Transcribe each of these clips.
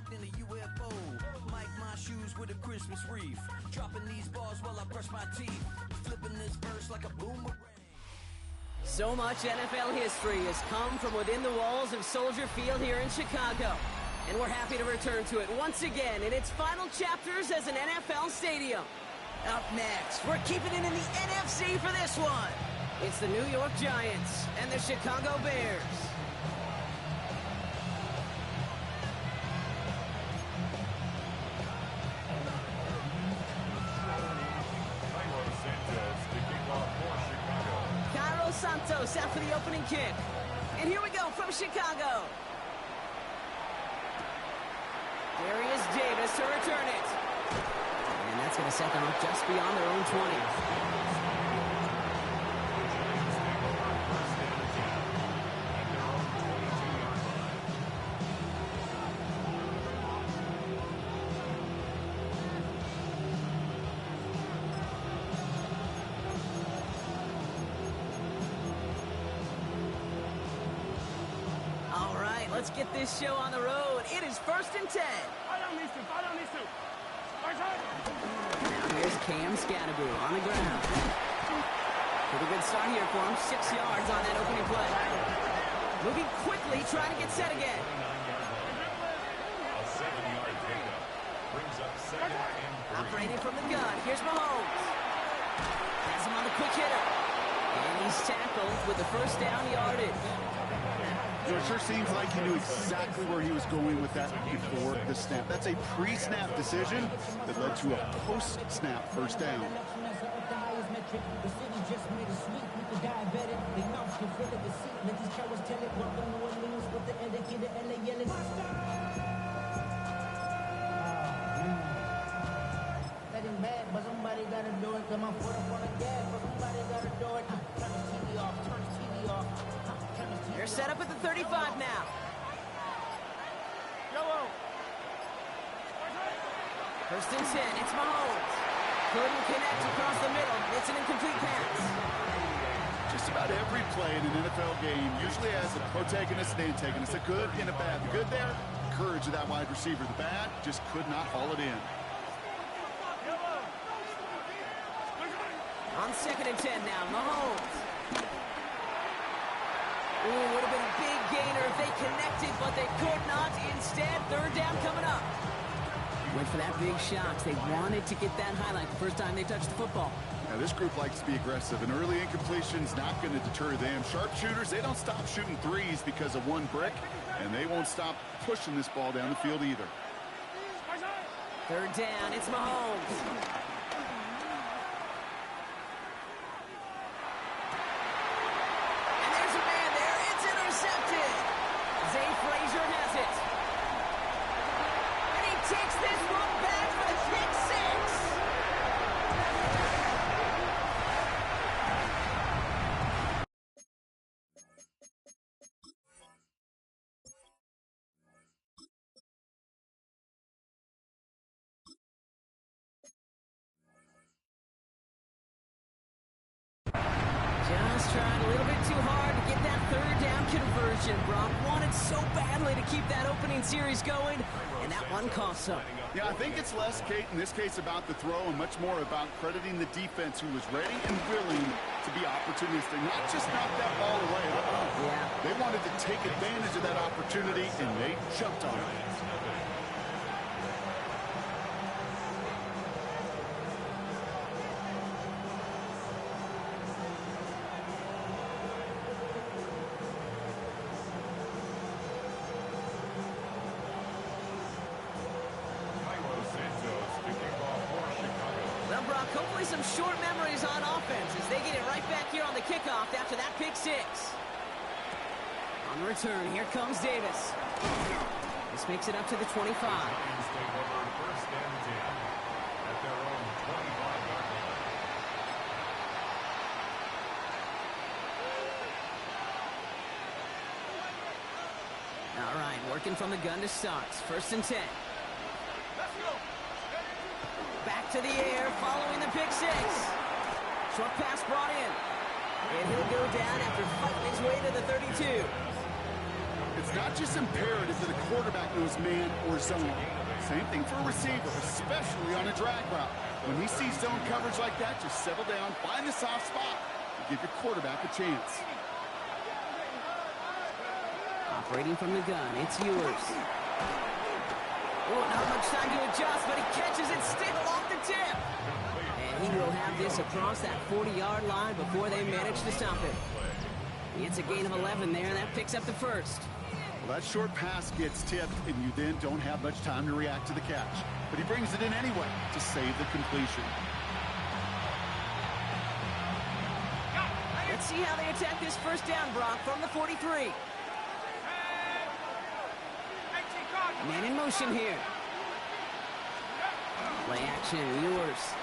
wrapped in a UFO. Mike my shoes with a Christmas wreath. Dropping these bars while I brush my teeth. Flipping this verse like a boomerang. So much NFL history has come from within the walls of Soldier Field here in Chicago. And we're happy to return to it once again in its final chapters as an NFL stadium. Up next, we're keeping it in the NFC for this one. It's the New York Giants and the Chicago Bears. Santos out for the opening kick. And here we go from Chicago. Darius Davis to return it. And that's going to set them up just beyond their own 20. Let's get this show on the road. It is 1st and 10. Now here's Cam Scatterby on the ground. Pretty good start here for him. 6 yards on that opening play. Moving quickly, trying to get set again. A 7-yard pickup brings up 2nd and 3. Operating from the gun. Here's Mahomes. Has him on the quick hitter. And he's tackled with the first down yardage. It sure seems like he knew exactly where he was going with that before the snap. That's a pre-snap decision that led to a post-snap first down. But somebody gotta do it. Come on, put up on the gas, but somebody gotta do it. Turn the TV off, turn the TV off. They're set up at the 35 now. First and 10, it's Mahomes. Couldn't connect across the middle. It's an incomplete pass. Just about every play in an NFL game usually has a protagonist and antagonist, a good and a bad. The good there, courage of that wide receiver. The bad, just could not haul it in. On 2nd and 10 now, Mahomes. Ooh, would have been a big gainer if they connected, but they could not. Instead, 3rd down coming up. Went for that big shot. They wanted to get that highlight the first time they touched the football. Now, this group likes to be aggressive. An early incompletion's not going to deter them. Sharpshooters, they don't stop shooting threes because of one brick, and they won't stop pushing this ball down the field either. 3rd down, it's Mahomes. Takes this one back for the pick 6. Just trying a little bit too hard to get that 3rd down conversion. Brock wanted so badly to keep that opening series going, and that one cost him. Yeah, I think it's less, Kate, in this case about the throw and much more about crediting the defense who was ready and willing to be opportunistic, not just knock that ball away. Yeah. They wanted to take advantage of that opportunity, and they jumped on it. Hopefully some short memories on offense as they get it right back here on the kickoff after that pick 6. On the return, here comes Davis. This makes it up to the 25. All right, working from the gun to start. 1st and 10. Back to the air, following the pick 6. Short pass brought in. And he'll go down after fighting his way to the 32. It's not just imperative that a quarterback knows man or zone. Same thing for a receiver, especially on a drag route. When he sees zone coverage like that, just settle down, find the soft spot, and give your quarterback a chance. Operating from the gun, it's Ewers. Oh, not much time to adjust, but he catches it still off the tip. And he will have this across that 40-yard line before they manage to stop him. It's a gain of 11 there, and that picks up the first. Well, that short pass gets tipped, and you then don't have much time to react to the catch. But he brings it in anyway to save the completion. Let's see how they attack this first down, Brock, from the 43. Man in motion here. Play action, Ewers.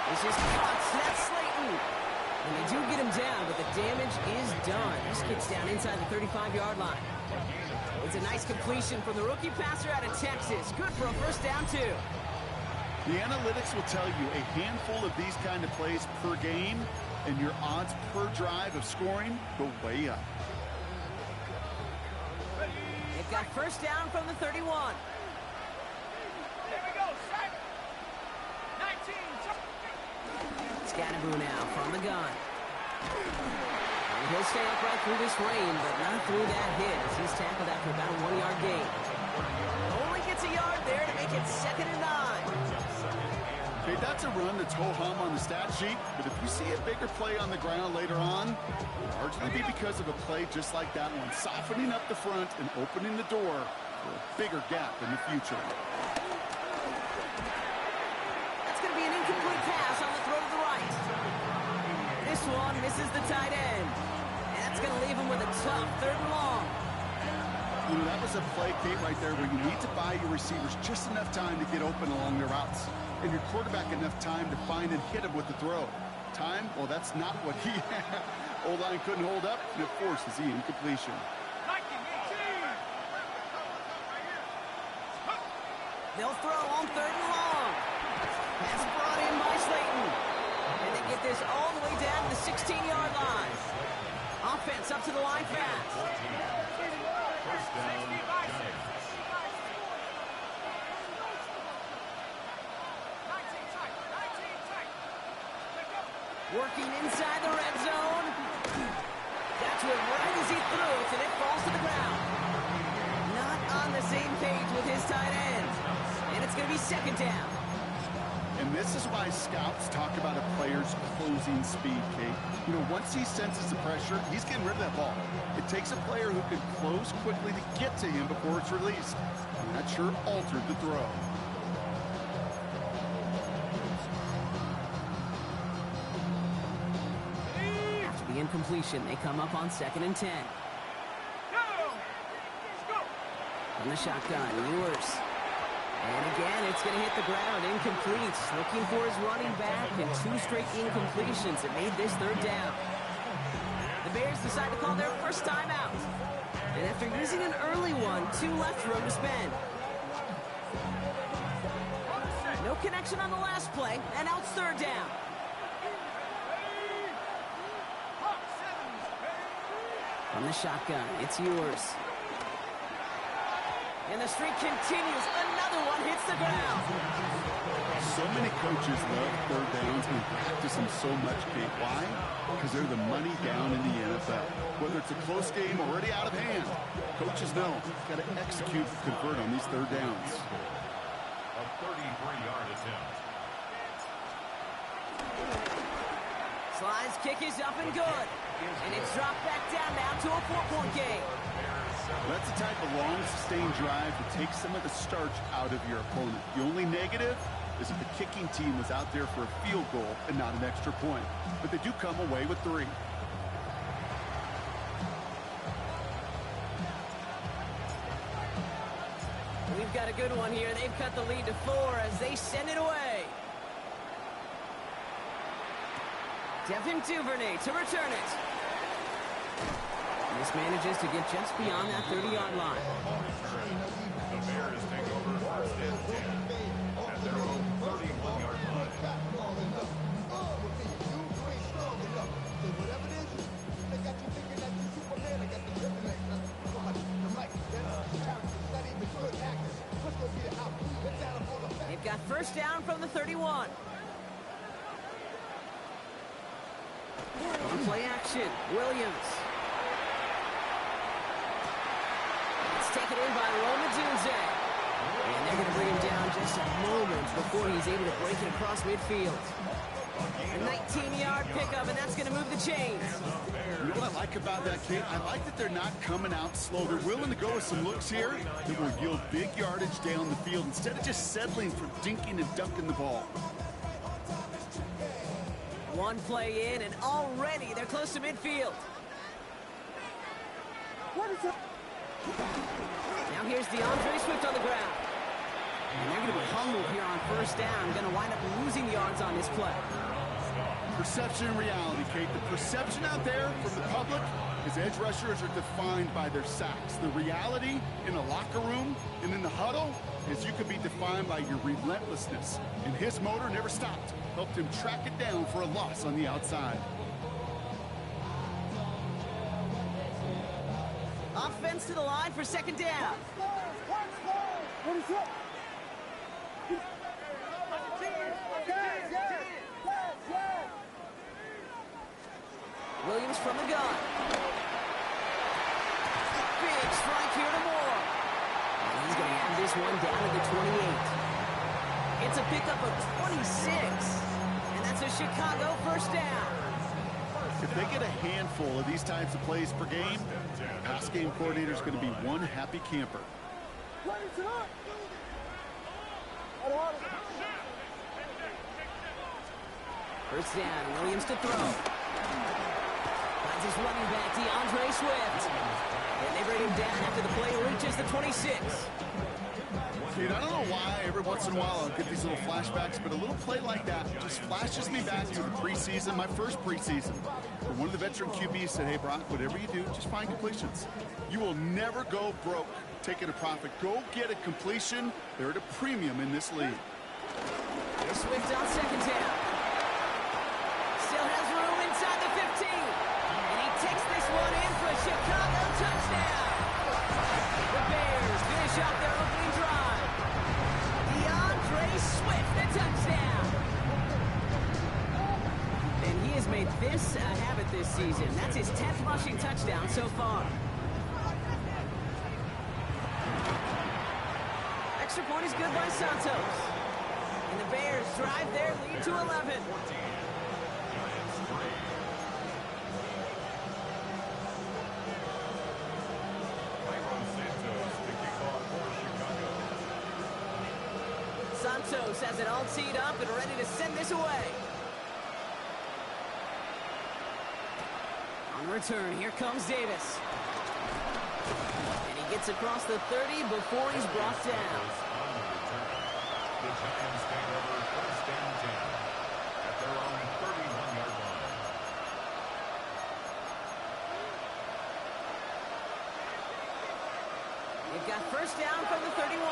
This is caught. That's Slayton. And they do get him down, but the damage is done. This kid's down inside the 35-yard line. It's a nice completion from the rookie passer out of Texas. Good for a first down, too. The analytics will tell you a handful of these kind of plays per game, and your odds per drive of scoring go way up. They've got first down from the 31. Here we go, Simon. 19. Scatterboo now from the gun. And he'll stay upright through this rain, but not through that hit as he's tackled after about a 1-yard gain. Only gets a yard there to make it 2nd and 9. Okay, that's a run that's ho-hum on the stat sheet, but if you see a bigger play on the ground later on, it'll largely be because of a play just like that one, softening up the front and opening the door for a bigger gap in the future. That's going to be an incomplete pass on the throw to the right. This one misses the tight end. And that's going to leave him with a tough 3rd and long. You know, that was a play, Kate, right there where you need to buy your receivers just enough time to get open along their routes. And your quarterback enough time to find and hit him with the throw. Time? Well, that's not what he had. O-line couldn't hold up, and it forces the incompletion. They'll throw on 3rd and long. That's brought in by Slayton. And they get this all the way down to the 16-yard line. Offense up to the line fast. First down, 9. Working inside the red zone. That's where right as he throws, and it falls to the ground. Not on the same page with his tight end. And it's going to be 2nd down. And this is why scouts talk about a player's closing speed, Kate. You know, once he senses the pressure, he's getting rid of that ball. It takes a player who can close quickly to get to him before it's released. And that sure altered the throw. After the incompletion, they come up on 2nd and 10. From the shotgun, Ewers. And again, it's going to hit the ground, incomplete. Looking for his running back, and 2 straight incompletions that made this 3rd down. The Bears decide to call their first timeout. And after using an early one, 2 left for him to spend. No connection on the last play, and now it's 3rd down. From the shotgun, it's Ewers. And the streak continues. Another one hits the ground. So many coaches love 3rd downs and practice them so much, Kate. Why? Because they're the money down in the NFL. Whether it's a close game already out of hand, coaches know you've got to execute and convert on these 3rd downs. A 33-yard attempt. Sly's kick is up and good. And it's dropped back down now to a 4-point game. That's the type of long, sustained drive that takes some of the starch out of your opponent. The only negative is that the kicking team was out there for a field goal and not an extra point. But they do come away with 3. We've got a good one here. They've cut the lead to 4 as they send it away. Devin Duvernay to return it. This manages to get just beyond that 30-yard line. The Bears take over 1st and 10 at their own 31-yard line. first down from the 31. On play action, Williams. It's taken in by Roma Dunze. And they're going to bring him down just a moment before he's able to break it across midfield. A 19-yard pickup, and that's going to move the chains. You know what I like about that, Kate? I like that they're not coming out slow. They're willing to go with some looks here that will yield big yardage down the field instead of just settling for dinking and dunking the ball. One play in, and already they're close to midfield. Now here's DeAndre Swift on the ground. And they're going to be humbled here on first down. Going to wind up losing yards on this play. Perception and reality, Kate. The perception out there from the public is edge rushers are defined by their sacks. The reality in the locker room and in the huddle is you could be defined by your relentlessness. And his motor never stopped. Helped him track it down for a loss on the outside. Offense to the line for second down. Williams from the gun. Big strike here to Moore. And he's going to have this one down to the 28. It's a pickup of 26. And that's a Chicago first down. If they get a handful of these types of plays per game, the pass game coordinator is going to be one happy camper. First down, Williams to throw. Finds his running back, DeAndre Swift. And they bring him down after the play reaches the 26. Dude, I don't know why every once in a while I'll get these little flashbacks, but a little play like that just flashes me back to the preseason, my first preseason. Where one of the veteran QBs said, hey, Brock, whatever you do, just find completions. You will never go broke taking a profit. Go get a completion. They're at a premium in this league. Here's Swift on second down. Still has room inside the 15. And he takes this one in for a Chicago touchdown. The Bears finish off their opening drive. DeAndre Swift, the touchdown. And he has made this a habit this season. That's his 10th rushing touchdown so far. Extra point is good by Santos. And the Bears drive their lead to 11. Santos has it all teed up and ready to send this away. On return, here comes Davis. And he gets across the 30 before he's brought down. The Giants take over first and 10 at their own 31-yard line. They've got first down from the 31.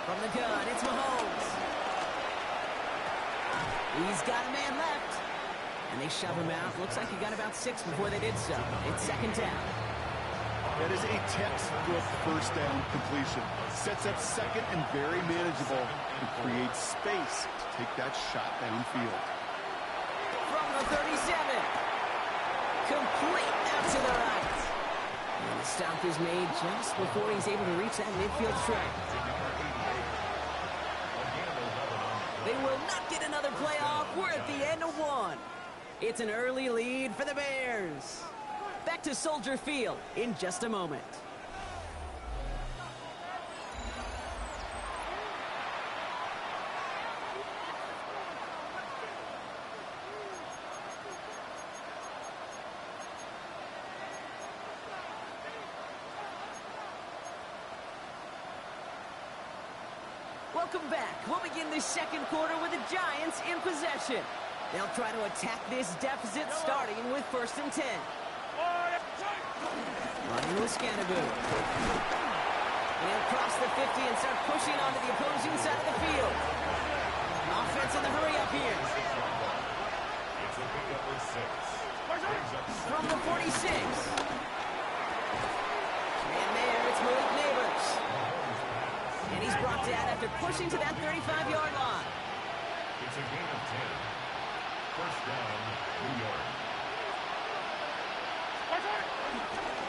From the gun, it's Mahomes. He's got a man left. And they shove him out. Looks like he got about 6 before they did so. It's second down. That is a textbook first down completion. Sets up second and very manageable and creates space to take that shot downfield. From the 37. Complete out to the right. And the stop is made just before he's able to reach that midfield strike. They will not get another play off. We're at the end of one. It's an early lead for the Bears. Back to Soldier Field in just a moment. Welcome back. We'll begin the second quarter with the Giants in possession. They'll try to attack this deficit starting with first and 10. Running with Scannaboo. They'll cross the 50 and start pushing onto the opposing side of the field. Offense in the hurry up here. It's a pickup of 6. From the 46. And there, it's Malik Neighbors. after pushing to that 35-yard line. It's a gain of 10. First down, New York.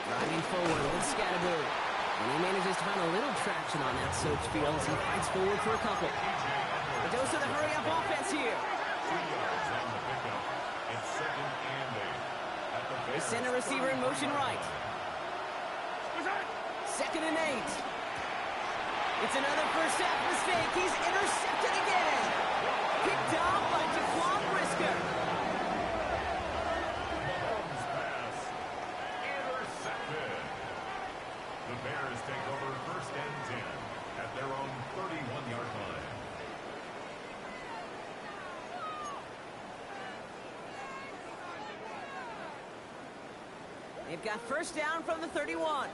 Driving forward with Scatterbo. And he manages to find a little traction on that soaked field as he fights forward for a couple. The dose of the hurry-up offense here. 3 yards on the pickup. It's second and 8. At the They send a receiver in motion right. Second and 8. It's another first half mistake. He's intercepted again. Picked off by Jaquan Brisker. Mahomes pass. Intercepted. The Bears take over first and 10 at their own 31-yard line. They've got first down from the 31.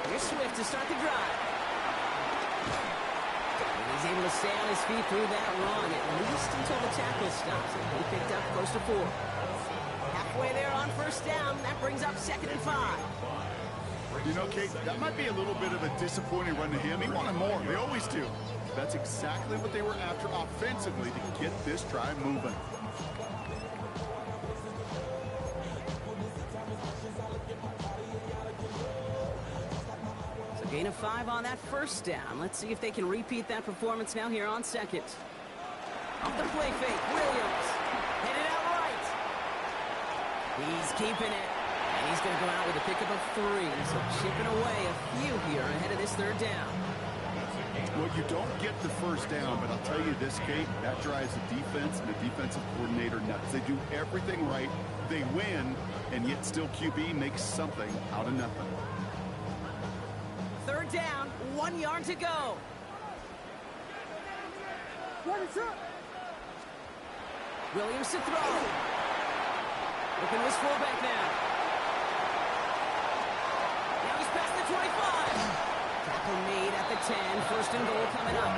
Here's Swift to start the drive. And he's able to stay on his feet through that run, at least until the tackle stops him. He picked up close to 4. Halfway there on first down. That brings up second and 5. You know, Kate, that might be a little bit of a disappointing run to him. He wanted more. They always do. That's exactly what they were after offensively to get this drive moving. So gain of 5 on that first down. Let's see if they can repeat that performance now here on second. Off the play fake, Williams. Headed out right. He's keeping it. And he's going to go out with a pickup of 3. So chipping away a few here ahead of this third down. Well, you don't get the first down, but I'll tell you this, Kate, that drives the defense and the defensive coordinator nuts. They do everything right. They win, and yet still QB makes something out of nothing. Third down, 1 yard to go. Williams to throw. Looking his fullback now. Now he's past the 25. Tackle made at the 10. First and goal coming up. I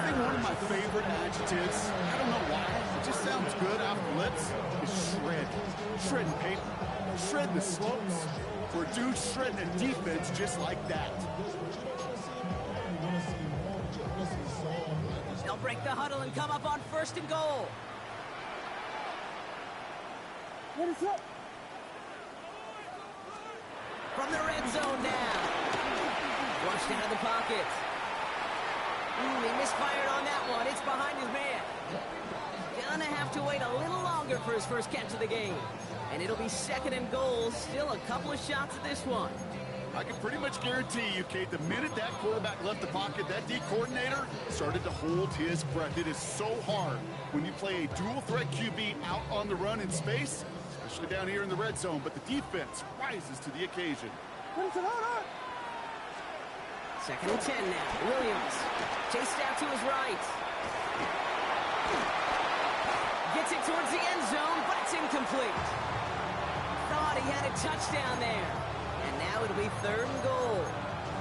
think one of my favorite adjectives, I don't know why, it just sounds good off the lips, is shred. Shredding paper. Shred the slopes. For a dude shredding a defense just like that. They'll break the huddle and come up on first and goal. What is up? From the red zone now. Flushed out of the pocket. He misfired on that one. It's behind his man. Gonna have to wait a little longer for his first catch of the game. And it'll be second and goal. Still a couple of shots at this one. I can pretty much guarantee you, Kate, the minute that quarterback left the pocket, that D coordinator started to hold his breath. It is so hard when you play a dual threat QB out on the run in space, especially down here in the red zone, but the defense rises to the occasion. Second and 10 now. Williams chased out to his right. Gets it towards the end zone, but it's incomplete. Thought he had a touchdown there. And now it'll be third and goal.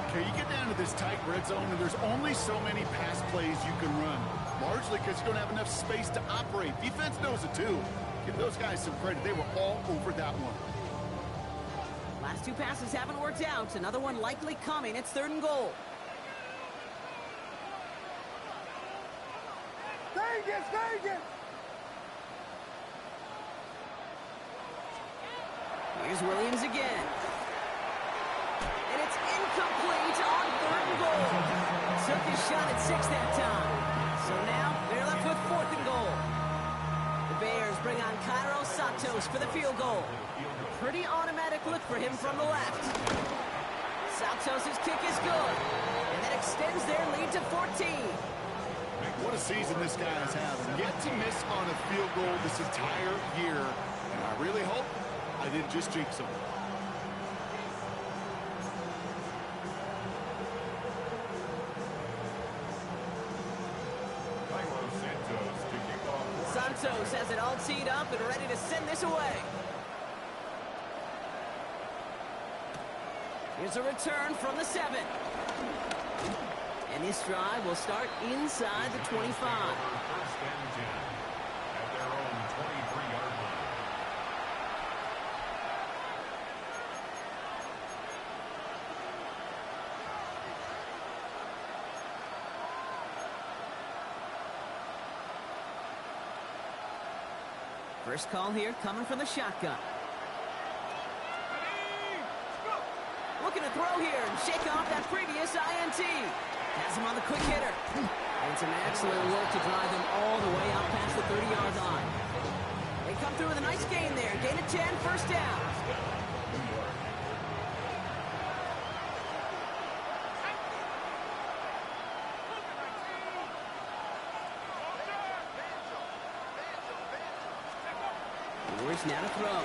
Okay, you get down to this tight red zone, and there's only so many pass plays you can run, largely because you don't have enough space to operate. Defense knows it too. Give those guys some credit. They were all over that one. Last 2 passes haven't worked out. Another one likely coming. It's third and goal. Vegas! Here's Williams again. And it's incomplete on third and goal. Took his shot at 6 that time. So now they're left with fourth and goal. The Bears bring on Cairo Santos for the field goal. Pretty automatic look for him from the left. Santos' kick is good. And that extends their lead to 14. What a season this guy is having. Yet to miss on a field goal this entire year. And I really hope I didn't just jinx him. Santos has it all teed up and ready to send this away. Here's a return from the 7. And this drive will start inside the 25. First and 10 at their own 23-yard line. First call here coming from the shotgun. Looking to throw here and shake off that previous INT. Has him on the quick hitter. And some excellent work to drive them all the way out past the 30-yard line. They come through with a nice gain there. Gain of 10, first down. Brewers now to throw.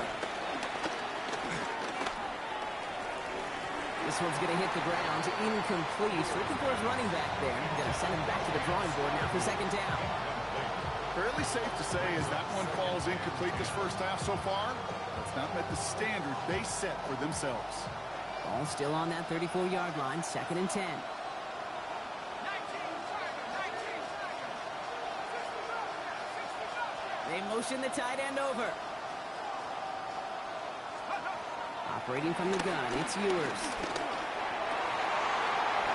This one's going to hit the ground. Incomplete. Looking for his running back there. Going to send him back to the drawing board now for second down. Fairly safe to say as that one falls incomplete this first half so far. That's not met the standard they set for themselves. Ball still on that 34-yard line. Second and 10. They motion the tight end over. Operating from the gun, it's Ewers. A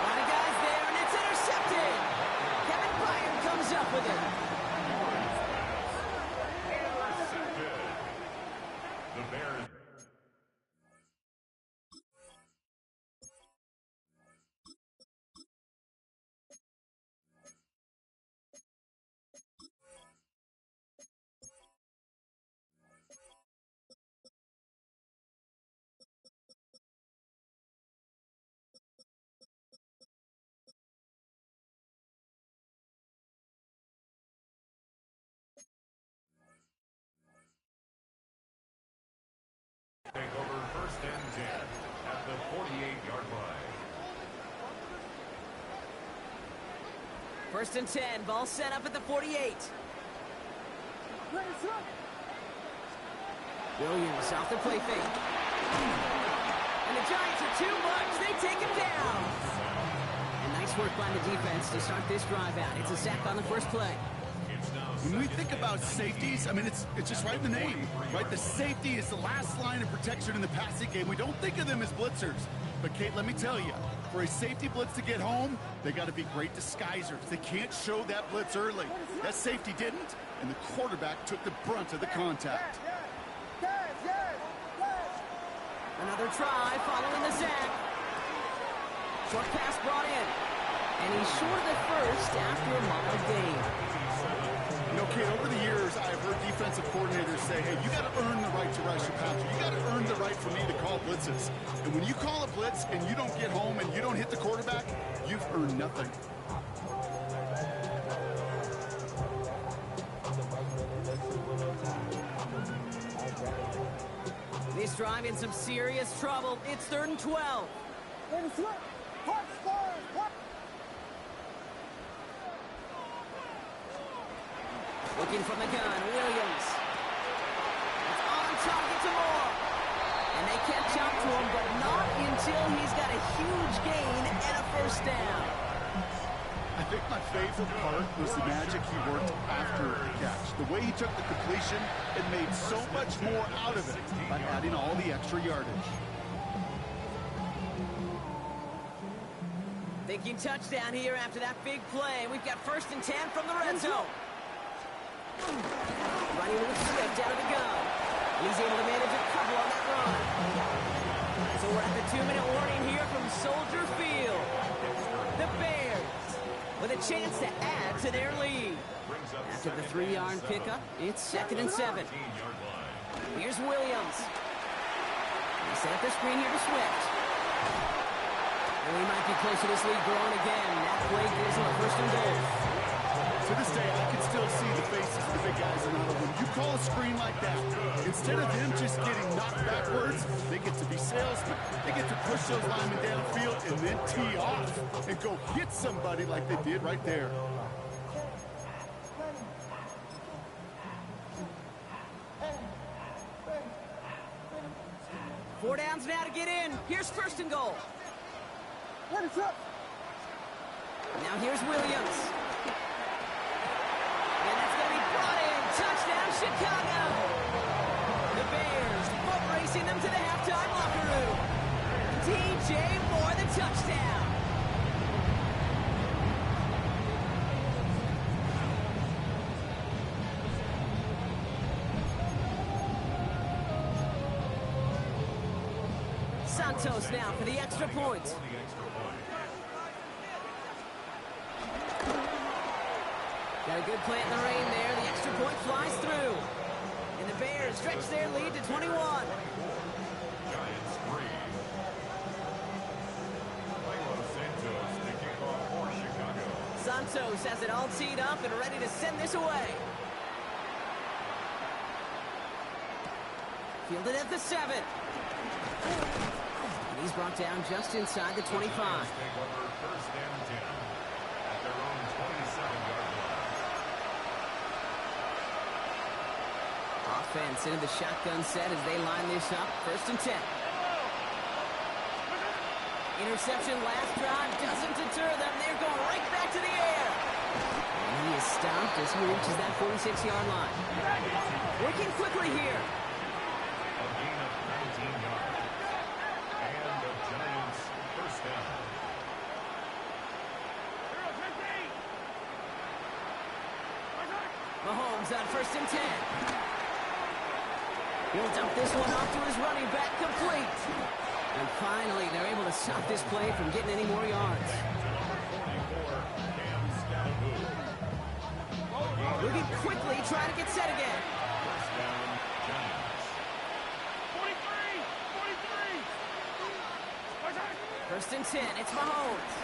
lot of guys there, and it's intercepted. Kevin Byard comes up with it. Intercepted. The Bears. Take over first and 10 at the 48-yard line. First and 10, ball set up at the 48. Williams off the play fake. And the Giants are too much. They take him down. And nice work by the defense to start this drive out. It's a sack on the first play. When we think about safeties, I mean, it's just right in the name, right? The safety is the last line of protection in the passing game. We don't think of them as blitzers. But, Kate, let me tell you, for a safety blitz to get home, they got to be great disguisers. They can't show that blitz early. That safety didn't, and the quarterback took the brunt of the contact. Another try following the sack. Short pass brought in. And he's short of the first after a mild gain. You know, Kate, over the years, I've heard defensive coordinators say, hey, you got to earn the right to rush your passer. You got to earn the right for me to call blitzes. And when you call a blitz and you don't get home and you don't hit the quarterback, you've earned nothing. This drive in some serious trouble. It's 3rd and 12. Looking from the gun, Williams. It's on target to Moore. And they catch up to him, but not until he's got a huge gain and a first down. I think my favorite part was the magic he worked after the catch. The way he took the completion and made so much more out of it by adding all the extra yardage. Thinking touchdown here after that big play. We've got 1st and 10 from the red zone. Running with Swift out of the gun. And he's able to manage a couple on that run. So we're at the 2-minute warning here from Soldier Field. The Bears with a chance to add to their lead. After the 3-yard pickup, it's 2nd and 7. Here's Williams. He set up the screen here to Swift. And we might be close to this lead growing again. That play gives him a 1st and goal. To this day, I can still see the faces of the big guys in the huddle. When you call a screen like that, instead of them just getting knocked backwards, they get to be salesmen. They get to push those linemen downfield and then tee off and go hit somebody like they did right there. Four downs now to get in. Here's 1st and goal. Now here's Williams. And that's going to be brought in. Touchdown, Chicago. The Bears foot racing them to the halftime locker room. DJ Moore, the touchdown. Santos now for the extra point. Got a good play in the rain there. The extra point flies through. And the Bears stretch their lead to 21. Giants 3. Santos to kick off for Chicago. Santos has it all teed up and ready to send this away. Fielded at the 7. And he's brought down just inside the 25. Take over first and 10 at their own 27-yard line. Offense into the shotgun set as they line this up. First and 10. Interception last drive doesn't deter them. They're going right back to the air. And he is stopped as he reaches that 46-yard line. Working quickly here. A gain of 19 yards. And the Giants first down. Mahomes on first and 10. He'll dump this one off to his running back, complete. And finally, they're able to stop this play from getting any more yards. Looking quickly, trying to get set again. First down, Giants. 43. First and 10, it's Mahomes.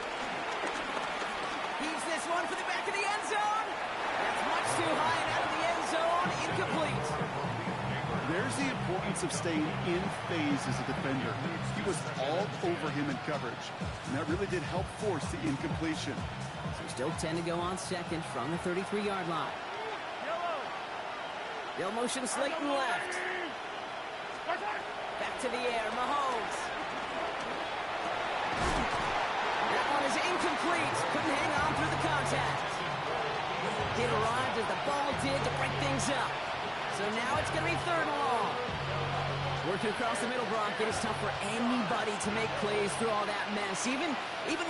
Heaves this one for the back of the end zone. That's much too high and out of the end zone, incomplete. There's the importance of staying in phase as a defender. He was all over him in coverage, and that really did help force the incompletion. So still 10 to go on second from the 33-yard line. They'll motion Slayton left. Back to the air, Mahomes. That one is incomplete. Couldn't hang on through the contact. It arrived as the ball did to break things up. So now it's going to be third and long. Working across the middle, Brock, it is tough for anybody to make plays through all that mess, even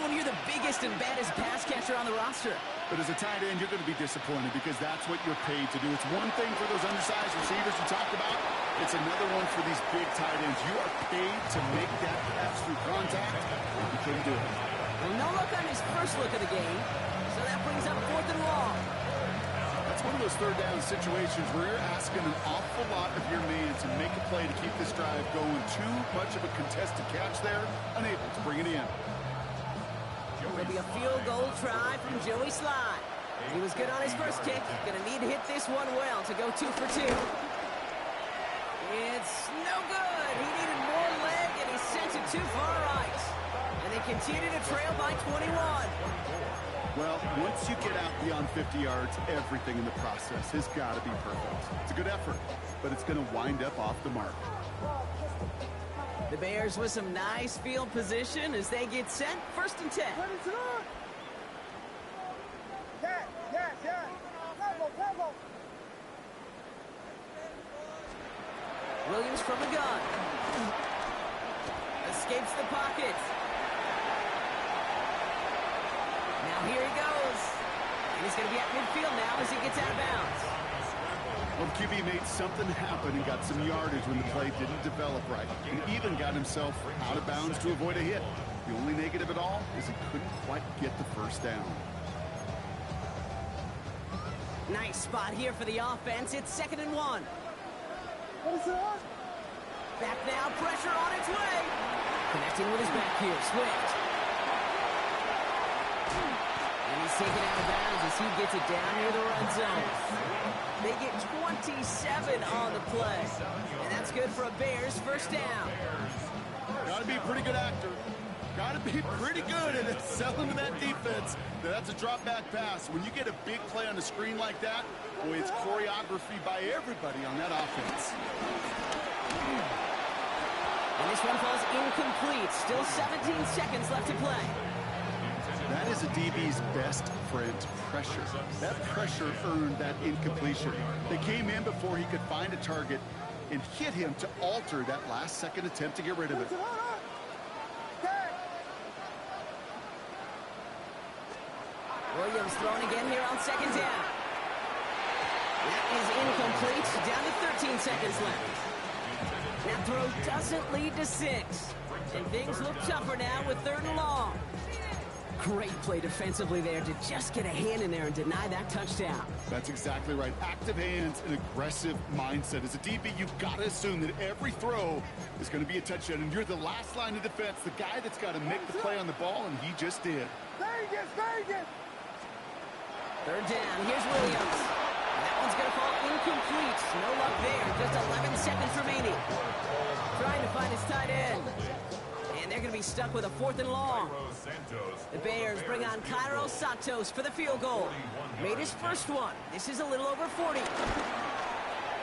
when you're the biggest and baddest pass catcher on the roster. But as a tight end, you're going to be disappointed because that's what you're paid to do. It's one thing for those undersized receivers you talked about. It's another one for these big tight ends. You are paid to make that pass through contact, and you couldn't do it. Well, no look on his first look of the game, so that brings up fourth and long. That's one of those third down situations where you're asking an awful lot of your man to make a play to keep this drive going. Too much of a contested catch there, unable to bring it in. It'll be a field goal try from Joey Slye. He was good on his first kick. Going to need to hit this one well to go 2 for 2. It's no good. He needed more leg, and he sent it too far right. And they continue to trail by 21. Well, once you get out beyond 50 yards, everything in the process has got to be perfect. It's a good effort, but it's going to wind up off the mark. The Bears with some nice field position as they get set. First and 10. Williams from the gun. Escapes the pocket. Now here he goes. And he's going to be at midfield now as he gets out of bounds. Well, the QB made something happen and got some yardage when the play didn't develop right. And even got himself out of bounds to avoid a hit. The only negative at all is he couldn't quite get the first down. Nice spot here for the offense. It's 2nd and 1. Back now, pressure on its way. Connecting with his back here, Swift. And he's taken out of bounds as he gets it down near the red zone. They get 27 on the play. And that's good for a Bears first down. Got to be a pretty good actor. Got to be pretty good at selling to that defense. That's a drop back pass. When you get a big play on the screen like that, boy, it's choreography by everybody on that offense. And this one falls incomplete. Still 17 seconds left to play. That is a DB's best friend, pressure. That pressure earned that incompletion. They came in before he could find a target and hit him to alter that last-second attempt to get rid of it. Williams thrown again here on 2nd down. That is incomplete. Down to 13 seconds left. That throw doesn't lead to 6. And things look tougher now with 3rd and long. Great play defensively there to just get a hand in there and deny that touchdown. That's exactly right. Active hands and aggressive mindset. As a DB, you've got to assume that every throw is going to be a touchdown, and you're the last line of defense, the guy that's got to make the play on the ball, and he just did. Vegas, Vegas! 3rd down, here's Williams. That one's going to fall incomplete. No luck there, just 11 seconds remaining. Trying to find his tight end. And they're going to be stuck with a 4th and long. The Bears bring on Cairo Santos for the field goal. Made his first one. This is a little over 40.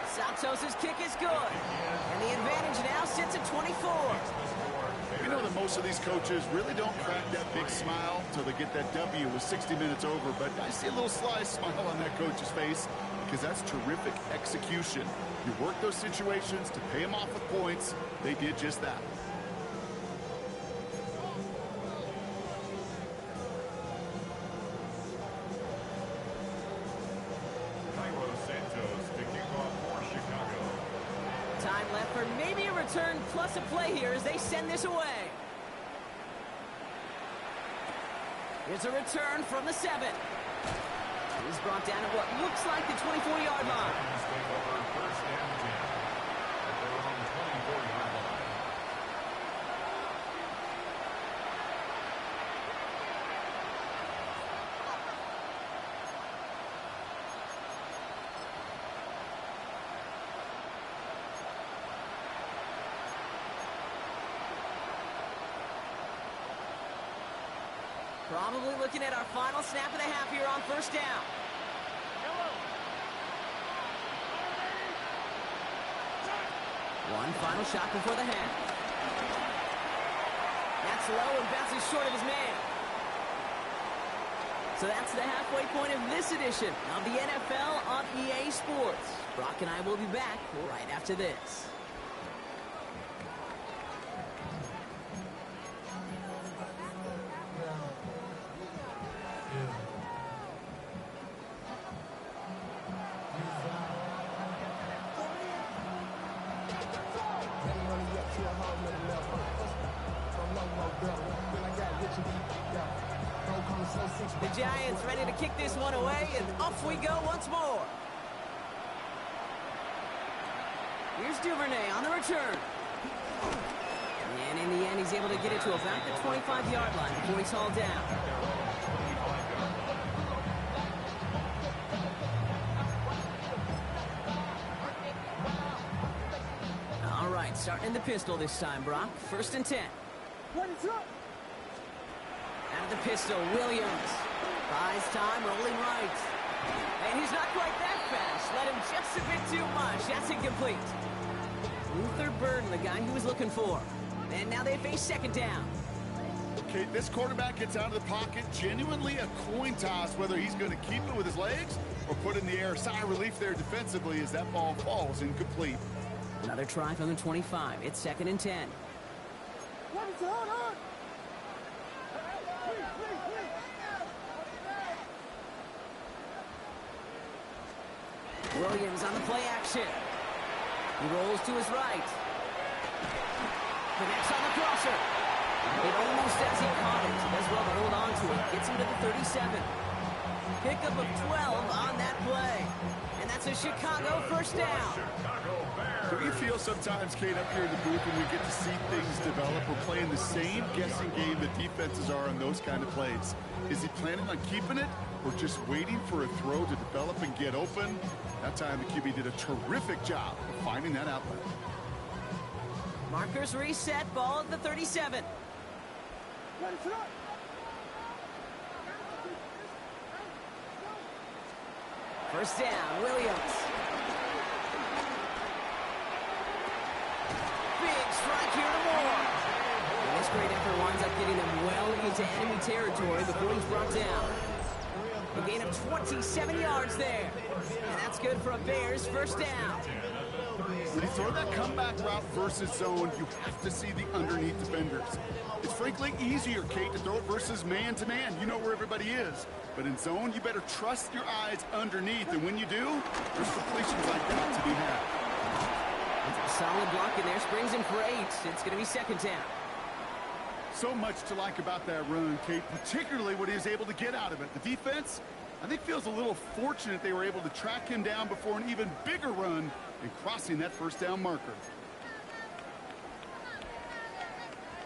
Santos' kick is good. And the advantage now sits at 24. You know that most of these coaches really don't crack that big smile until they get that W with 60 minutes over, but I see a little sly smile on that coach's face because that's terrific execution. You work those situations to pay them off with points. They did just that. Time left for maybe a return plus a play here as they send this away. Here's a return from the 7. He's brought down at what looks like the 24-yard line. First and 10 at their own 24-yard line. Probably looking at our final snap of the half here on 1st down. One final shot before the half. That's low and bounces short of his man. So that's the halfway point of this edition of the NFL on EA Sports. Brock and I will be back right after this. The Giants ready to kick this one away, and off we go once more. Here's Duvernay on the return. And in the end, he's able to get it to about the 25-yard line before he's hauled down. All right, starting in the pistol this time, Brock. 1st and 10. Out of the pistol, Williams. Buys time, rolling right. And he's not quite that fast. Let him just a bit too much. That's incomplete. Luther Burden, the guy he was looking for. And now they face 2nd down. Okay, this quarterback gets out of the pocket. Genuinely a coin toss whether he's going to keep it with his legs or put it in the air. Sigh of relief there defensively as that ball falls incomplete. Another try from the 25. It's 2nd and 10. Williams on the play action. He rolls to his right. Connects on the crosser. It almost as he caught it. He does well to hold on to it. Gets him to the 37. Pickup of 12 on that play. And that's a Chicago 1st down. Do you feel sometimes, Kate, up here in the booth when we get to see things develop? We're playing the same guessing game that defenses are on those kind of plays. Is he planning on keeping it or just waiting for a throw to develop and get open? That time the QB did a terrific job of finding that outlet. Markers reset, ball at the 37. First down, Williams. Big strike here to Moore. And this great effort winds up getting them well into enemy territory before he's brought down. A gain of 27 yards there. And that's good for a Bears 1st down. When you throw that comeback route versus zone, you have to see the underneath defenders. It's frankly easier, Kate, to throw it versus man-to-man. You know where everybody is. But in zone, you better trust your eyes underneath. And when you do, there's completions like that to be had. Solid block in there, springs in for 8. It's going to be 2nd down. So much to like about that run, Kate, particularly what he was able to get out of it. The defense, I think, feels a little fortunate they were able to track him down before an even bigger run and crossing that first down marker.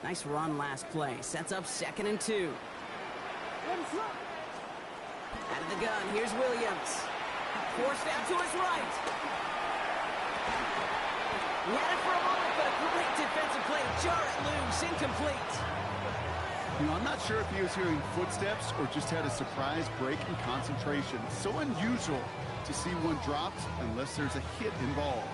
Nice run last play. Sets up 2nd and 2. Out of the gun, here's Williams. Forced out to his right. He had it for a moment, but a great defensive play to jar it loose. Incomplete. You know, I'm not sure if he was hearing footsteps or just had a surprise break in concentration. It's so unusual to see one dropped unless there's a hit involved.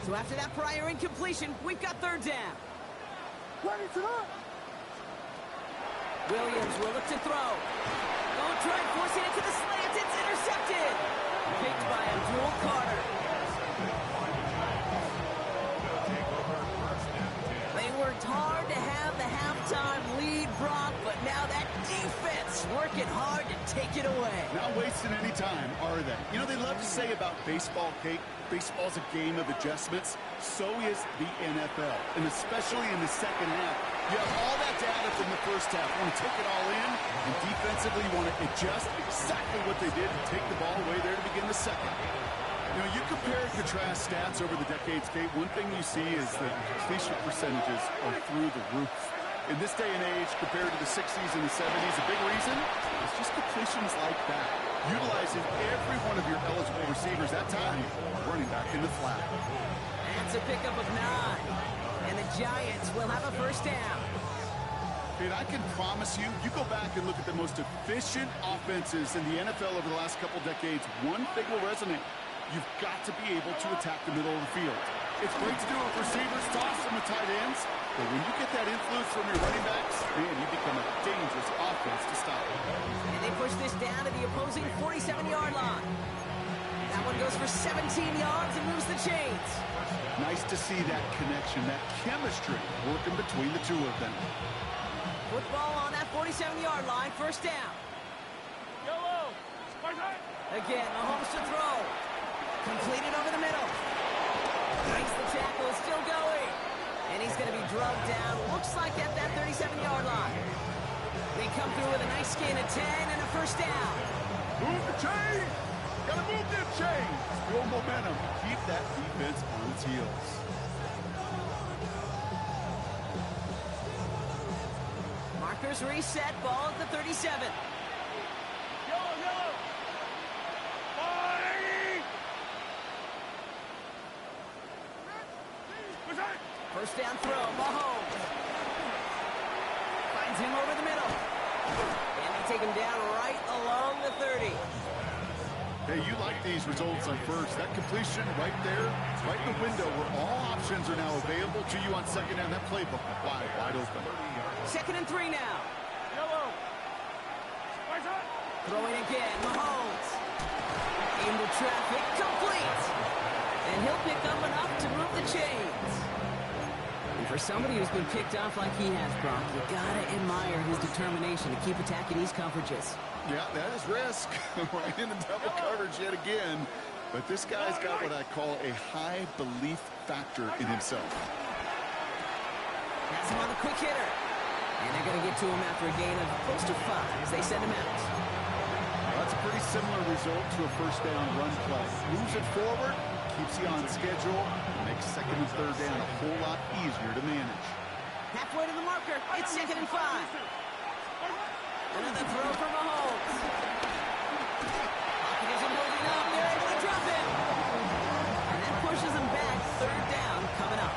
So after that prior incompletion, we've got 3rd down. Williams will look to throw. Going try forcing it to the slant. It's intercepted. Picked by Abdul Carter. They worked hard to have the halftime lead, Brock, but now that defense working hard to take it away. Not wasting any time, are they? You know, they love to say about baseball, Kate, baseball's a game of adjustments. So is the NFL, and especially in the second half. You have all that data from the first half. You want to take it all in, and defensively you want to adjust exactly what they did to take the ball away there to begin the second. You know, you compare and contrast stats over the decades, Kate. One thing you see is that completion percentages are through the roof. In this day and age, compared to the 60s and the 70s, a big reason is just completions like that. Utilizing every one of your eligible receivers that time, running back in the flat. That's a pickup of 9. And the Giants will have a first down. And I can promise you, you go back and look at the most efficient offenses in the NFL over the last couple decades, one thing will resonate. You've got to be able to attack the middle of the field. It's great to do it with receivers, toss them with tight ends, but when you get that influence from your running backs, man, you become a dangerous offense to stop. And they push this down to the opposing 47-yard line. That one goes for 17 yards and moves the chains. Nice to see that connection, that chemistry working between the two of them. Football on that 47-yard line, first down. Yellow. Again, Mahomes to throw. Completed over the middle. Breaks the tackle, still going. And he's going to be drugged down, looks like at that 37-yard line. They come through with a nice gain of 10 and a first down. Move the chain! Gotta move the chain! Build momentum. Keep that defense on its heels. Markers reset, ball at the 37. Yellow. First down throw, Mahomes. Finds him over the middle. And they take him down right along the 30. Hey, you like these results on first. That completion right there, right in the window where all options are now available to you on second down. That playbook wide open. 2nd and 3 now. Yellow. Throwing again, Mahomes. Into traffic, complete. And he'll pick up enough to move the chains. And for somebody who's been picked off like he has, Brock, you gotta admire his determination to keep attacking these coverages. Yeah, that is risk. Right in the double coverage yet again. But this guy's got what I call a high belief factor in himself. That's him on the quick hitter. And they're going to get to him after a gain of close to 5 as they send him out. Well, that's a pretty similar result to a first down run play. Moves it forward, keeps you on schedule, makes second and third down a whole lot easier to manage. Halfway to the marker, it's 2nd and 5. Another throw for Mahomes. Pocket isn't holding up. They're able to drop him. And that pushes him back. 3rd down coming up.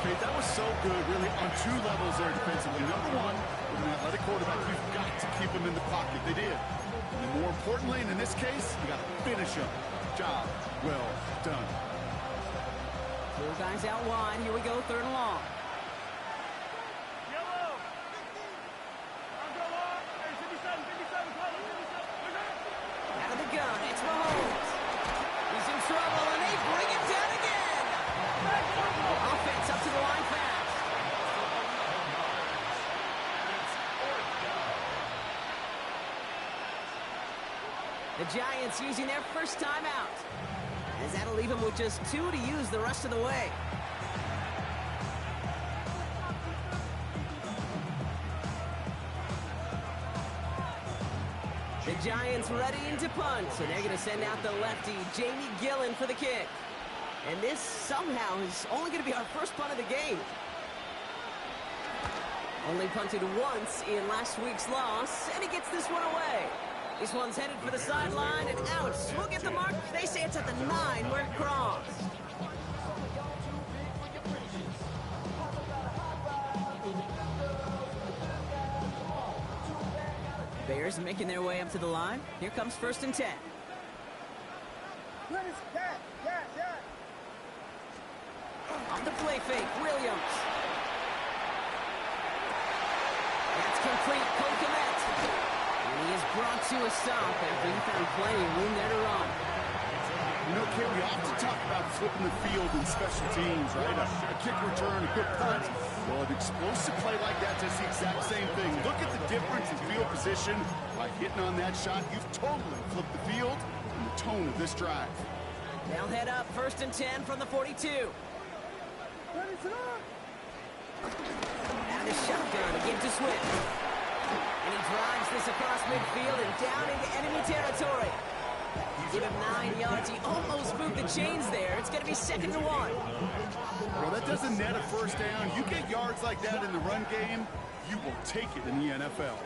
Okay, that was so good, really, on 2 levels there defensively. Number one, with an athletic quarterback, you've got to keep him in the pocket. They did. And more importantly, and in this case, you got to finish him. Job well done. 4 guys out wide. Here we go, 3rd and long. Out of the gun, it's Mahomes. He's in trouble, and they bring him down again. Offense up to the line. The Giants using their first timeout, as that'll leave them with just 2 to use the rest of the way. The Giants readying to punt, so they're going to send out the lefty, Jamie Gillen, for the kick. And this somehow is only going to be our first punt of the game. Only punted once in last week's loss, and he gets this one away. This one's headed for the sideline and out. We'll get the mark. They say it's at the 9 where it crossed. Bears making their way up to the line. Here comes 1st and 10. Off the play fake, Williams. That's complete, Coquelet. And he is brought to a stop after he found plenty of room there to run. You know, Kate, we often talk about flipping the field in special teams, right? A kick return, a good punt. Well, an explosive play like that does the exact same thing. Look at the difference in field position. By hitting on that shot, you've totally flipped the field and the tone of this drive. They'll head up 1st and 10 from the 42. Out of the shotgun, again to Swift. And he drives this across midfield and down into enemy territory. Give him 9 yards. He almost moved the chains there. It's going to be 2nd and 1. Well, that doesn't net a first down. You get yards like that in the run game, you will take it in the NFL.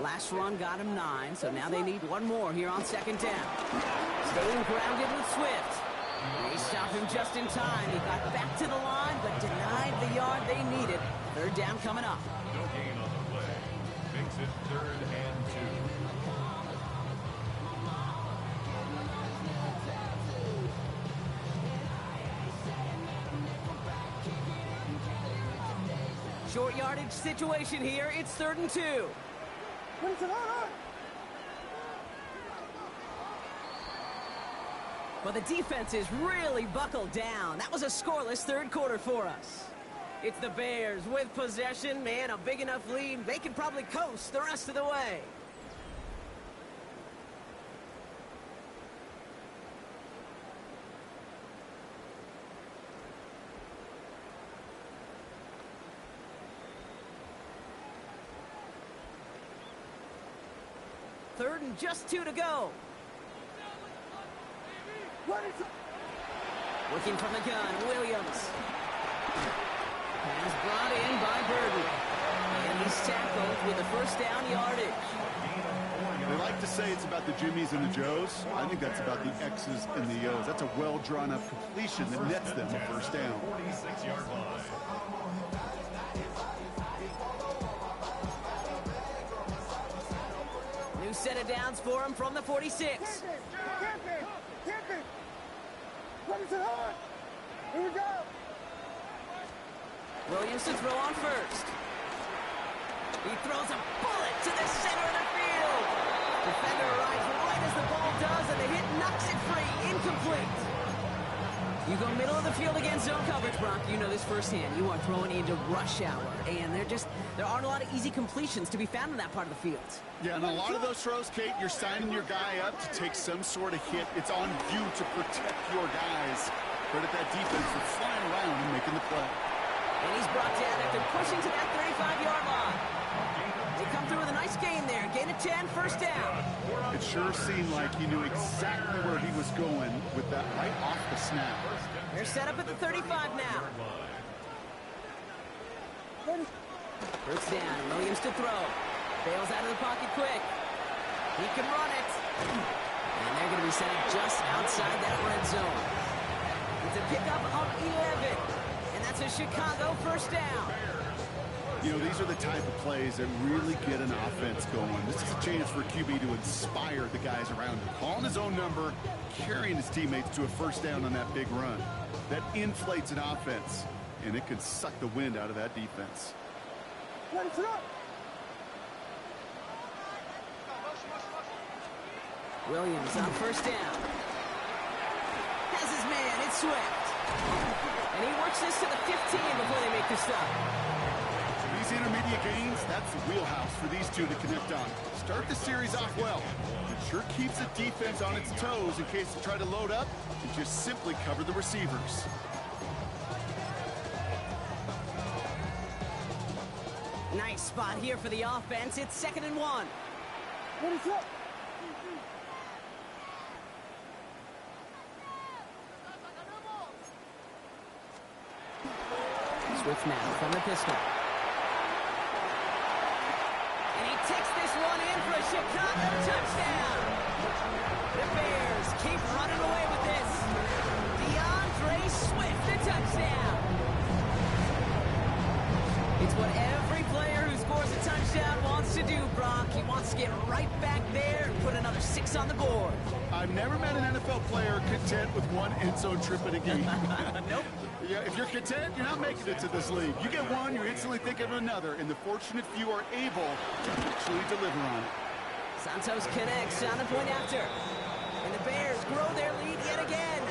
Last run got him 9, so now they need one more here on 2nd down. Staying grounded with Swift. They stopped him just in time. He got back to the line, but denied the yard they needed. 3rd down coming up. No gain on the play. Makes it 3rd and 2. Short yardage situation here. It's 3rd and 2. Well, the defense is really buckled down. That was a scoreless 3rd quarter for us. It's the Bears with possession. Man, a big enough lead. They can probably coast the rest of the way. Third and just 2 to go. Looking from the gun, Williams. Pass brought in by Burton. And he's tackled with the 1st down yardage. They like to say it's about the Jimmies and the Joes. I think that's about the X's and the O's. That's a well-drawn-up completion that nets them a 1st down. 46-yard line. New set of downs for him from the 46. Here we go. Williams to throw on 1st. He throws a bullet to the center of the field. Defender arrives right as the ball does, and the hit knocks it free. Incomplete. You go middle of the field against zone coverage, Brock. You know this firsthand. You are throwing into rush hour, and there aren't a lot of easy completions to be found in that part of the field. Yeah, and a lot of those throws, Kate, you're signing your guy up to take some sort of hit. It's on you to protect your guys. But at that defense, they're flying around and making the play. And he's brought down after pushing to that 35-yard line. They come through with a nice gain there. Gain of 10, 1st down. It sure seemed like he knew exactly where he was going with that right off the snap. They're set up at the 35 now. 1st down, Williams to throw. Bails out of the pocket quick. He can run it. And they're going to be set up just outside that red zone. It's a pickup of 11. And that's a Chicago 1st down. You know, these are the type of plays that really get an offense going. This is a chance for QB to inspire the guys around him. Calling his own number, carrying his teammates to a 1st down on that big run. That inflates an offense, and it can suck the wind out of that defense. Williams on 1st down. Has his man, it's Swift. And he works this to the 15 before they make the stop. Easy intermediate gains, that's the wheelhouse for these two to connect on. Start the series off well. It sure keeps the defense on its toes in case they try to load up and just simply cover the receivers. Nice spot here for the offense. It's 2nd and 1. What is up? Swift now from the pistol. And he takes this one in for a Chicago touchdown. The Bears keep running away with this. DeAndre Swift, a touchdown. It's what every player who scores a touchdown wants to do, Brock. He wants to get right back there and put another 6 on the board. I've never met an NFL player content with one end zone trip in a game. Nope. Yeah, if you're content, you're not making it to this league. You get one, you're instantly thinking of another, and the fortunate few are able to actually deliver on it. Santos connects on the point after. And the Bears grow their lead yet again.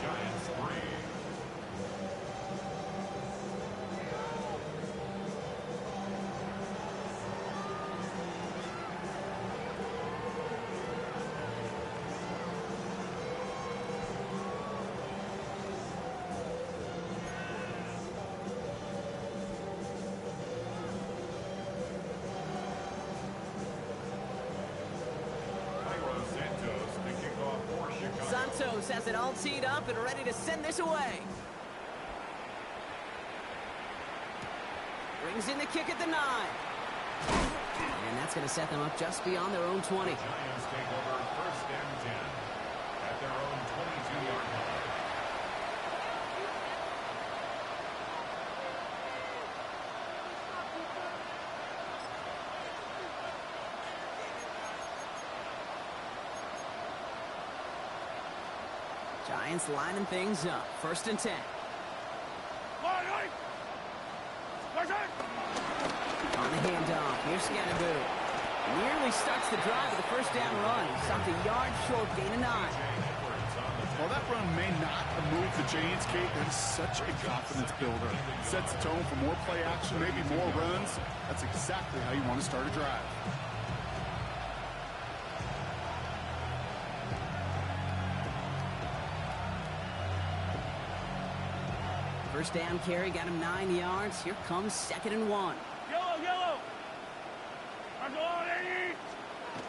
Giants 3. Santos has it all teed up and ready to send this away. Brings in the kick at the 9. And that's going to set them up just beyond their own 20. Giants take over 1st and 10 at their own 22-yard line. Giants lining things up. 1st and 10. On the handoff, here's Scannaboo. Nearly starts the drive with a 1st down run. Stopped a yard short, gain of 9. While that run may not have moved the chains, Kate, that is such a confidence builder. Sets the tone for more play action, maybe more runs. That's exactly how you want to start a drive. First down carry, got him 9 yards. Here comes 2nd and 1. Yellow! I'm going, Eddie!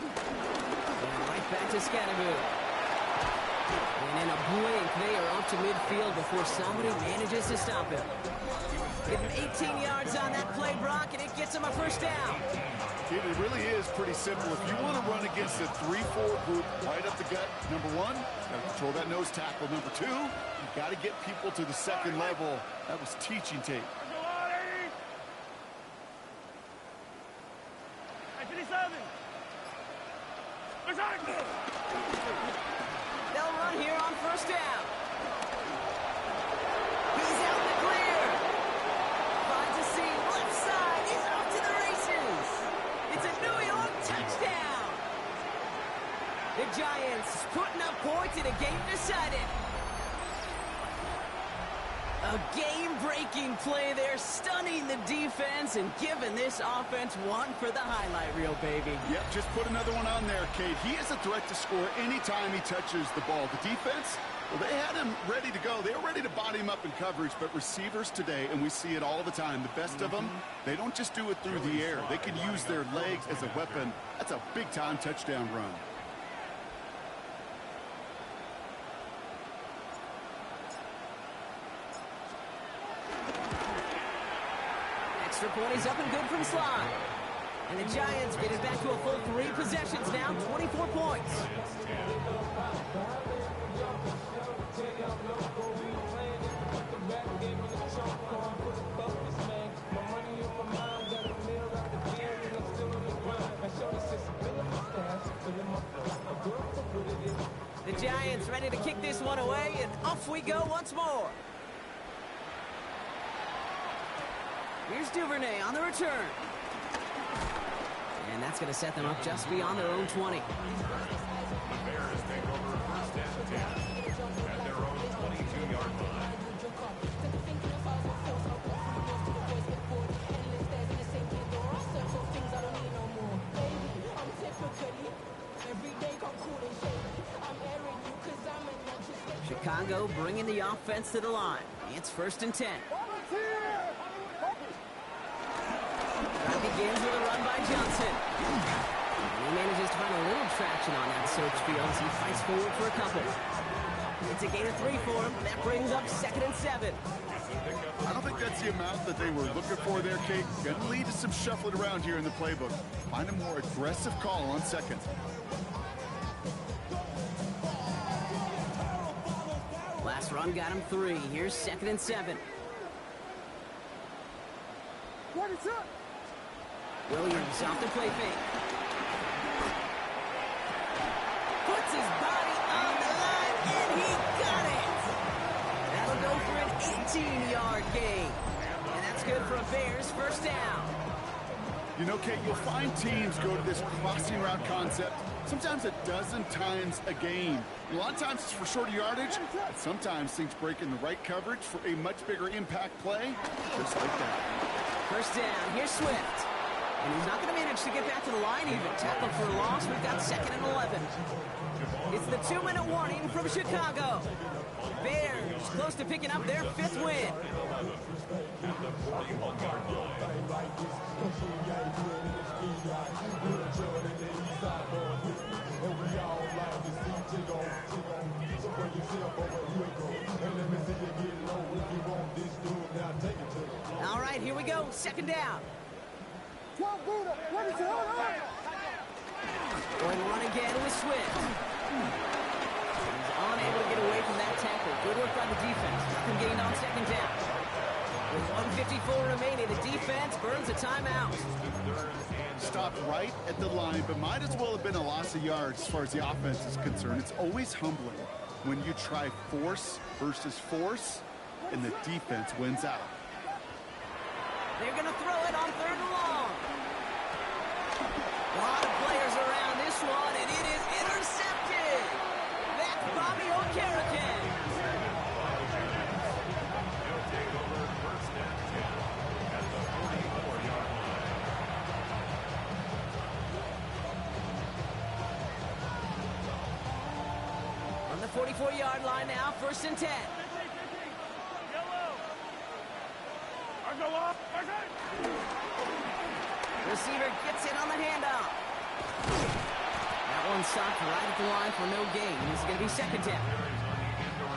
And right back to Scannaboo. And in a blink, they are up to midfield before somebody manages to stop him. Give him 18 yards on that play, Brock, and it gets him a 1st down. It really is pretty simple. If you want to run against a 3-4 group right up the gut, number 1, got to control that nose tackle. Number 2, you got to get people to the 2nd level. That was teaching tape. They'll run here on 1st down. He's out in the clear. Finds a seam, left side. He's off to the races. It's a New York touchdown. The Giants putting up points in a game decided. A game-breaking play there, stunning the defense and giving this offense one for the highlight reel, baby. Yep, just put another one on there, Kate. He is a threat to score anytime he touches the ball. The defense, well, they had him ready to go. They were ready to body him up in coverage, but receivers today, and we see it all the time, the best of them, they don't just do it through the air. They can use their legs as a weapon. That's a big-time touchdown run. Extra point is up and good from Slide. And the Giants get it back to a full 3 possessions now, 24 points. The Giants ready to kick this one away, and off we go once more. Here's Duvernay on the return. And that's going to set them up just beyond their own 20. The Bears take over 1st and 10 at their own 22-yard line. Chicago bringing the offense to the line. It's 1st and 10. Drive begins with a run by Johnson. And he manages to find a little traction on that search field as he fights forward for a couple. It's a gain of 3 for him. That brings up 2nd and 7. I don't think that's the amount that they were looking for there, Kate. Going to lead to some shuffling around here in the playbook. Find a more aggressive call on 2nd. Last run got him 3. Here's 2nd and 7. Williams off the play fake. Puts his body on the line, and he got it! That'll go for an 18-yard gain. And that's good for a Bears 1st down. You know, Kate, you'll find teams go to this crossing route concept sometimes a dozen times a game. A lot of times it's for shorter yardage, but sometimes things break in the right coverage for a much bigger impact play, just like that. 1st down, here's Swift. And he's not going to manage to get back to the line even. Tackle for a loss, we've got 2nd and 11. It's the 2-minute warning from Chicago. Bears close to picking up their 5th win. All right, here we go. 2nd down. Going to run again with Swift. He's unable to get away from that tackle. Good work by the defense. Nothing gained on 2nd down. With 1:54 remaining, the defense burns a timeout. Stopped right at the line, but might as well have been a loss of yards as far as the offense is concerned. It's always humbling when you try force versus force, and the defense wins out. They're going to throw it on 3rd and long. A lot of players around this one, and it is intercepted. That's Bobby O'Carrican. He'll take over 1st and 10 at the 44-yard line. On the 44-yard line now, 1st and 10. Receiver gets it on the handoff. That one stopped right at the line for no gain. This is going to be 2nd down.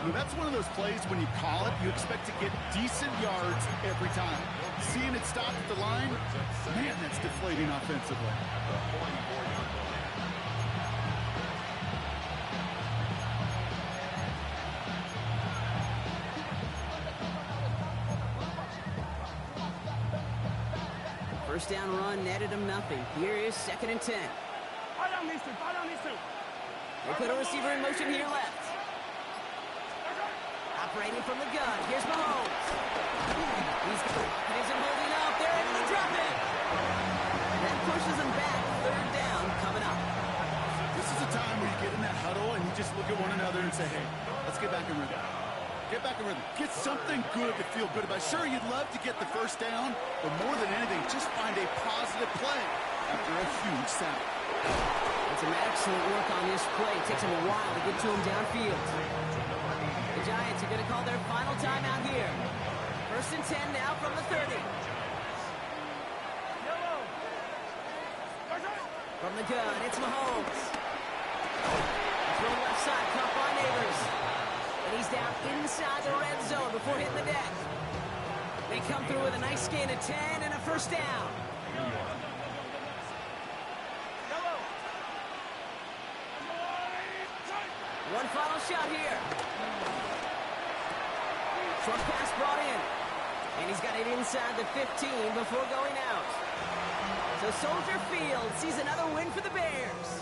Well, that's one of those plays when you call it, you expect to get decent yards every time. Seeing it stop at the line, man, that's deflating offensively. First down run netted him nothing. Here is 2nd and 10. They put a receiver in motion here left. Operating from the gun. Here's Mahomes. He's holding up. They're able to drop it. That pushes him back. 3rd down coming up. This is a time where you get in that huddle and you just look at one another and say, hey, let's get back in rhythm. Get back in rhythm. Get something good to feel good about. Sure, you'd love to get the 1st down, but more than anything, just find a positive play after a huge sack. It's some excellent work on this play. It takes him a while to get to him downfield. The Giants are going to call their final timeout here. 1st and 10 now from the 30. From the gun, it's Mahomes. Throw left side, caught by Neighbors. And he's down inside the red zone before hitting the deck. They come through with a nice gain of 10 and a 1st down. One final shot here. Short pass brought in. And he's got it inside the 15 before going out. So Soldier Field sees another win for the Bears.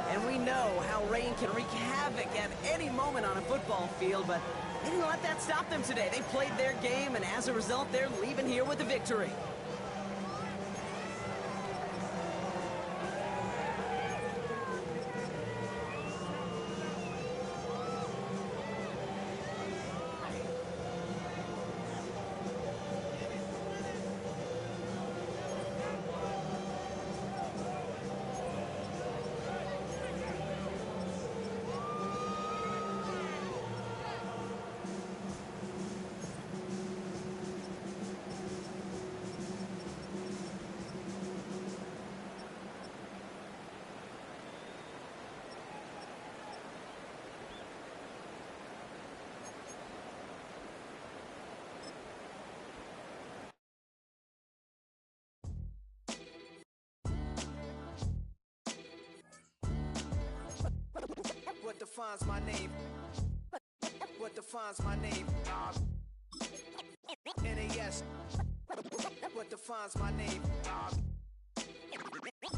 And we know how rain can wreak havoc at any moment on a football field, but they didn't let that stop them today. They played their game, and as a result, they're leaving here with a victory. defines my name? What defines my name? NAS. What defines my name?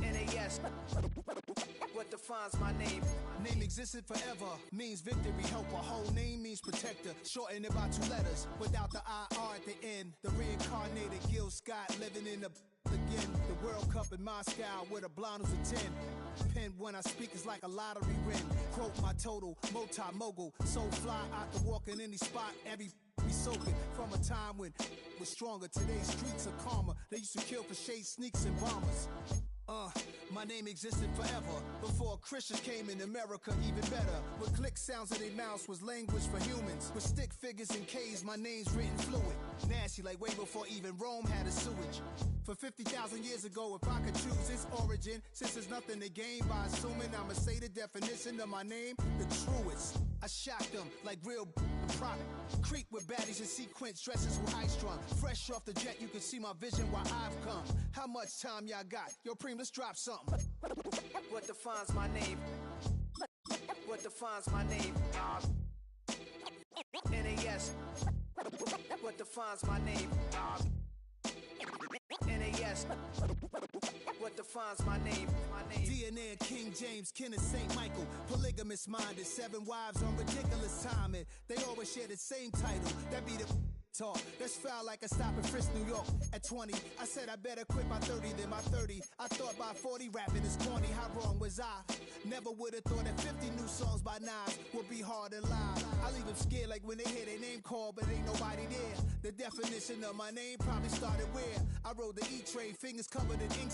NAS. What defines my name? Name existed forever, means victory, helper. Whole name means protector, shortened it by 2 letters, without the IR at the end. The reincarnated Gil Scott living in the again. The World Cup in Moscow with a blonde who's a 10. Pen when I speak is like a lottery win. Quote my total, multi-mogul, so fly I can walk in any spot, every be soaking from a time when was stronger. Today's streets are calmer. They used to kill for shade sneaks and bombers. My name existed forever before Christians came in America, even better. With click sounds in their mouths was language for humans. With stick figures and K's, my name's written fluid. Nasty like way before even Rome had a sewage. For 50,000 years ago, if I could choose its origin, since there's nothing to gain by assuming, I'ma say the definition of my name, the truest. I shocked them like real product. Creep with baddies in sequence, dresses with high strung. Fresh off the jet, you can see my vision while I've come. How much time y'all got? Yo, Preem, let's drop something. What defines my name? What defines my name? NAS. What defines my name? NAS. What defines my name? DNA of King James, kin of St. Michael. Polygamous minded, 7 wives on ridiculous timing. They always share the same title. That be the talk. That's foul like a stop in Frisk, New York. At 20, I said I better quit by 30 than my 30. I thought by 40 rapping is corny. How wrong was I? Never would have thought that 50 new songs by Nas would be hard and live. I leave them scared like when they hear their name called, but ain't nobody there. The definition of my name probably started where I rode the E-train, fingers covered in ink.